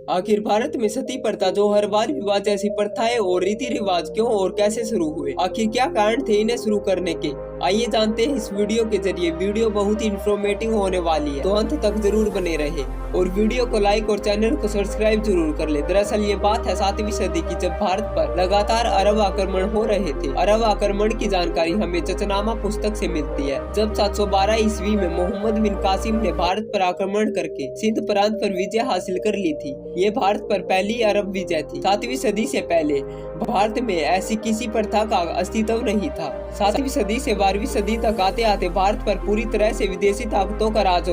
आखिर भारत में सती प्रथा जो हर बार विवाह जैसी प्रथाएं और रीति रिवाज क्यों और कैसे शुरू हुए, आखिर क्या कारण थे इन्हें शुरू करने के, आइए जानते हैं इस वीडियो के जरिए। वीडियो बहुत ही इंफॉर्मेटिव होने वाली है, तो अंत तक जरूर बने रहे और वीडियो को लाइक और चैनल को सब्सक्राइब जरूर कर ले। दरअसल ये बात है 7वीं सदी की, जब भारत पर लगातार अरब आक्रमण हो रहे थे। अरब आक्रमण की जानकारी हमें चचनामा पुस्तक से मिलती है। जब 712 ईस्वी में मोहम्मद बिन कासिम ने भारत पर आक्रमण करके सिंध प्रांत पर विजय हासिल कर ली थी। ये भारत पर पहली अरब विजय थी। 7वीं सदी से पहले भारत में ऐसी किसी प्रथा का अस्तित्व नहीं था। 7वीं सदी से 12वीं सदी तक आते आते भारत पर पूरी तरह से विदेशी ताकतों का राज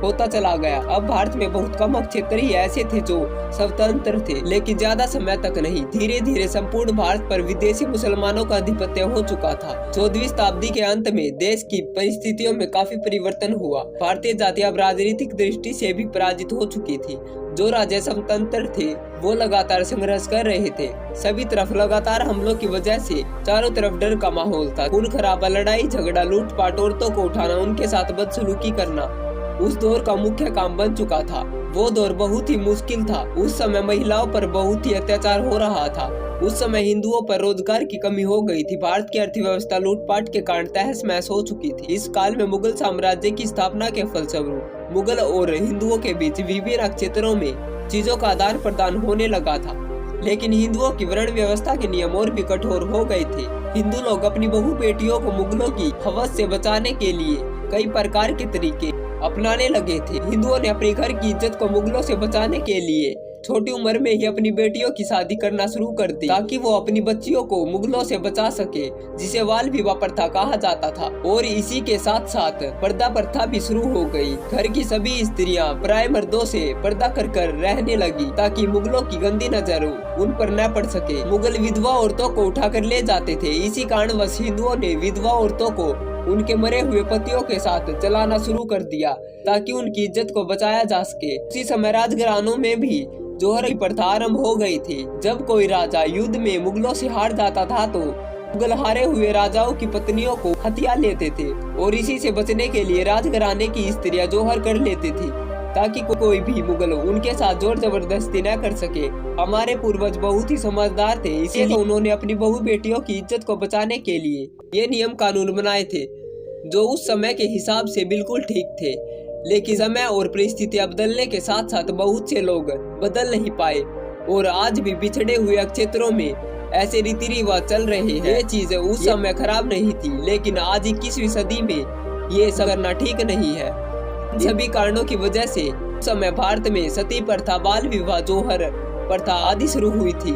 होता चला गया। अब भारत में बहुत कम क्षेत्र ही ऐसे थे जो स्वतंत्र थे, लेकिन ज्यादा समय तक नहीं। धीरे धीरे संपूर्ण भारत पर विदेशी मुसलमानों का आधिपत्य हो चुका था। 14वीं शताब्दी के अंत में देश की परिस्थितियों में काफी परिवर्तन हुआ। भारतीय जाति अब राजनीतिक दृष्टि से भी पराजित हो चुकी थी। जो राजा स्वतंत्र थे वो लगातार संघर्ष कर रहे थे। सभी तरफ लगातार हमलों की वजह से चारों तरफ डर का माहौल था। खून खराबा, लड़ाई झगड़ा, लूटपाट, औरतों को उठाना, उनके साथ बदसलूकी करना उस दौर का मुख्य काम बन चुका था। वो दौर बहुत ही मुश्किल था। उस समय महिलाओं पर बहुत ही अत्याचार हो रहा था। उस समय हिंदुओं पर रोजगार की कमी हो गई थी। भारत की अर्थव्यवस्था लूटपाट के कारण तहस महस हो चुकी थी। इस काल में मुगल साम्राज्य की स्थापना के फलस्वरूप मुगल और हिंदुओं के बीच विभिन्न क्षेत्रों में चीजों का आदान प्रदान होने लगा था। लेकिन हिंदुओं की वर्ण व्यवस्था के नियम और भी कठोर हो गए थे। हिंदू लोग अपनी बहु बेटियों को मुगलों की हवस से बचाने के लिए कई प्रकार के तरीके अपनाने लगे थे। हिंदुओं ने अपने घर की इज्जत को मुगलों से बचाने के लिए छोटी उम्र में ही अपनी बेटियों की शादी करना शुरू कर दी, ताकि वो अपनी बच्चियों को मुगलों से बचा सके, जिसे बाल विवाह प्रथा कहा जाता था। और इसी के साथ साथ पर्दा प्रथा भी शुरू हो गई। घर की सभी स्त्रियां पराये मर्दों से पर्दा कर रहने लगी, ताकि मुगलों की गंदी नजर उन पर न पड़ सके। मुगल विधवा औरतों को उठाकर ले जाते थे। इसी कारणवश हिंदुओं ने विधवा औरतों को उनके मरे हुए पतियों के साथ चलाना शुरू कर दिया, ताकि उनकी इज्जत को बचाया जा सके। उसी समय राजघरानों में भी जोहर की प्रथा आरंभ हो गई थी। जब कोई राजा युद्ध में मुगलों से हार जाता था तो मुगल हारे हुए राजाओं की पत्नियों को हथिया लेते थे और इसी से बचने के लिए राजघराने की स्त्रियां जोहर कर लेती थी, ताकि कोई भी मुगल उनके साथ जोर जबरदस्ती न कर सके। हमारे पूर्वज बहुत ही समझदार थे, इसीलिए उन्होंने अपनी बहु बेटियों की इज्जत को बचाने के लिए ये नियम कानून बनाए थे, जो उस समय के हिसाब से बिल्कुल ठीक थे। लेकिन समय और परिस्थितियां बदलने के साथ साथ बहुत से लोग बदल नहीं पाए और आज भी पिछड़े हुए क्षेत्रों में ऐसे रीति रिवाज चल रहे हैं। ये चीजें उस समय खराब नहीं थी, लेकिन आज 21वीं सदी में ये सब करना ठीक नहीं है। सभी कारणों की वजह से उस समय भारत में सती प्रथा, बाल विवाह, जोहर प्रथा आदि शुरू हुई थी।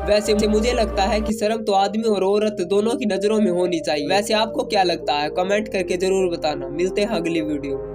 वैसे मुझे लगता है कि शर्म तो आदमी और औरत दोनों की नजरों में होनी चाहिए। वैसे आपको क्या लगता है, कमेंट करके जरूर बताना। मिलते हैं अगली वीडियो।